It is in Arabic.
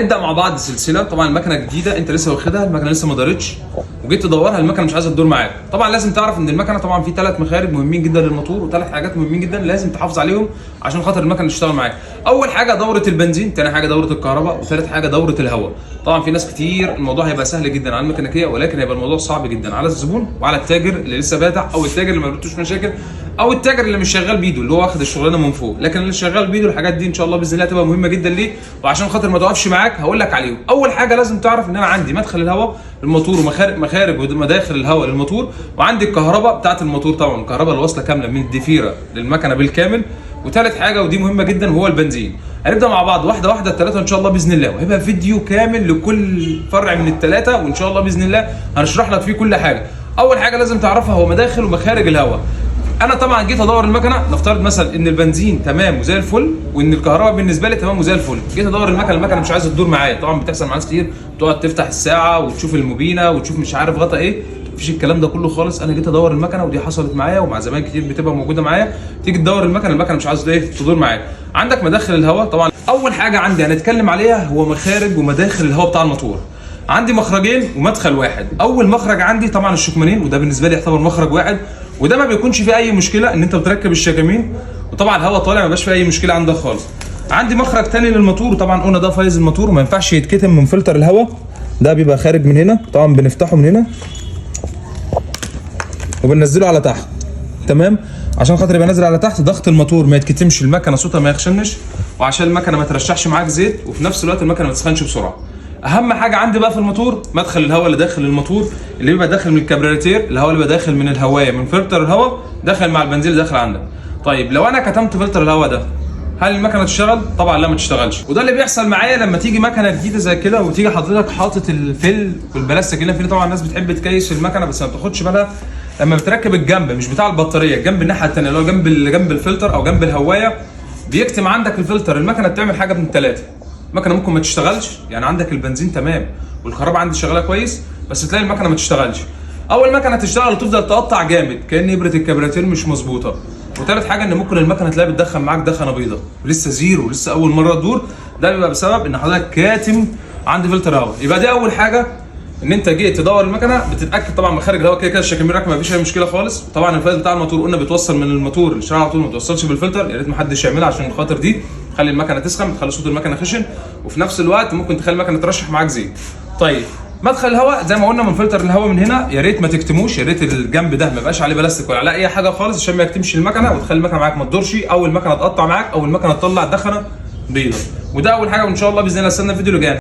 نبدا مع بعض سلسله. طبعا المكنه جديده انت لسه واخدها، المكنه لسه ما دارتش وجيت تدورها، المكنه مش عايزه تدور معاك. طبعا لازم تعرف ان المكنه طبعا في 3 مخارج مهمين جدا للموتور وثلاث حاجات مهمين جدا لازم تحافظ عليهم عشان خاطر المكنه تشتغل معاك. اول حاجه دوره البنزين، ثاني حاجه دوره الكهرباء، وثالث حاجه دوره الهواء. طبعا في ناس كتير الموضوع هيبقى سهل جدا على الميكانيكيه، ولكن هيبقى الموضوع صعب جدا على الزبون وعلى التاجر اللي لسه فاتح، او التاجر اللي ما قابلتوش مشاكل، او التاجر اللي مش شغال بايده اللي هو واخد الشغلانه من فوق. لكن اللي شغال بايده الحاجات دي ان شاء الله باذن الله هتبقى مهمه جدا ليه، وعشان خاطر ما توقفش معاك هقول لك عليهم. اول حاجه لازم تعرف ان انا عندي مدخل الهواء للموتور ومخارج ومداخل الهواء للموتور، وعندي الكهرباء بتاعه الموتور، طبعا الكهرباء اللي واصله كامله من الدفيره للمكنه بالكامل. وثالث حاجه ودي مهمه جدا وهو البنزين. هنبدا مع بعض واحده واحده الثلاثه ان شاء الله باذن الله، وهيبقى فيديو كامل لكل فرع من الثلاثه، وان شاء الله باذن الله هنشرح لك فيه كل حاجه. اول حاجه لازم تعرفها هو مداخل ومخارج الهواء. انا طبعا جيت ادور المكنه، نفترض مثلا ان البنزين تمام وزي الفل، وان الكهرباء بالنسبه لي تمام وزي الفل. جيت ادور المكنه مش عايزه تدور معايا. طبعا بتحصل مع ناس كتير، تقعد تفتح الساعه وتشوف الموبينه وتشوف مش عارف غطا ايه، مفيش الكلام ده كله خالص. انا جيت ادور المكنه ودي حصلت معايا ومع زمان كتير بتبقى موجوده معايا. تيجي تدور المكنه مش عايزه ايه تدور معاك. عندك مداخل الهواء. طبعا اول حاجه عندي هنتكلم عليها هو مخارج ومداخل الهواء بتاع الموتور. عندي مخرجين ومدخل واحد. اول مخرج عندي طبعا الشكمانين، وده بالنسبه لي يعتبر مخرج واحد، وده ما بيكونش فيه اي مشكله ان انت بتركب الشكامين وطبعا الهواء طالع ما بقاش فيه اي مشكله عندك خالص. عندي مخرج ثاني للموتور، وطبعا قلنا ده فايز الموتور وما ينفعش يتكتم من فلتر الهواء، ده بيبقى خارج من هنا. طبعا بنفتحه من هنا وبننزله على تحت، تمام، عشان خاطر يبقى نازل على تحت، ضغط الموتور ما يتكتمش، المكنه صوتها ما يخشنش، وعشان المكنه ما ترشحش معاك زيت، وفي نفس الوقت المكنه ما تسخنش بسرعه. اهم حاجه عندي بقى في الموتور مدخل الهواء اللي داخل الموتور، اللي بيبقى داخل من الكبريتير، الهواء اللي بيبقى داخل من الهوايه من فلتر الهواء داخل مع البنزين اللي داخل عندك. طيب لو انا كتمت فلتر الهواء ده هل المكنه تشتغل؟ طبعا لا، ما تشتغلش. وده اللي بيحصل معايا لما تيجي مكنه جديده زي كده وتيجي حضرتك حاطط الفل والبلاستيك اللي فيه. طبعا الناس بتحب تكيس في المكنه بس ما بتاخدش بالها لما بتركب الجنب مش بتاع البطاريه، الجنب الناحيه الثانيه اللي هو جنب الفلتر او جنب الهوايه، بيكتم عندك الفلتر. المكنه بتعمل حاجه من ثلاثه. المكنه ممكن ما تشتغلش، يعني عندك البنزين تمام والكهرباء عندي شغاله كويس بس تلاقي المكنه ما تشتغلش. اول مكنه تشتغل وتفضل تقطع جامد كأن ابره الكبريتير مش مظبوطه. وثالث حاجه ان ممكن المكنه تلاقي بتدخن معاك دخنه بيضاء ولسه زيرو، لسه اول مره تدور. ده بيبقى بسبب ان حضرتك كاتم عند فلتر هواء. يبقى دي اول حاجه، ان انت جيت تدور المكنه بتتاكد طبعا مخارج الهواء كده الشكامين راكبه مفيش اي مشكله خالص. طبعا الفايز بتاع الموتور قلنا بتوصل من الموتور للشارع على طول، ما توصلش بالفلتر، يا ريت ما حدش يعملها عشان خاطر دي تخلي المكنه تسخن، تخلي صوت المكنه خشن، وفي نفس الوقت ممكن تخلي المكنه ترشح معاك زيت. طيب مدخل الهواء زي ما قلنا من فلتر الهواء من هنا، يا ريت ما تكتموش، يا ريت الجنب ده ما يبقاش عليه بلاستيك ولا على اي حاجه خالص عشان ما يكتمش المكنه وتخلي المكنه معاك ما تدورش، او المكنه تقطع معاك، او المكنه تطلع دخنه بيضاء. وده اول حاجه، وان شاء الله باذن الله استنى الفيديو اللي جاي.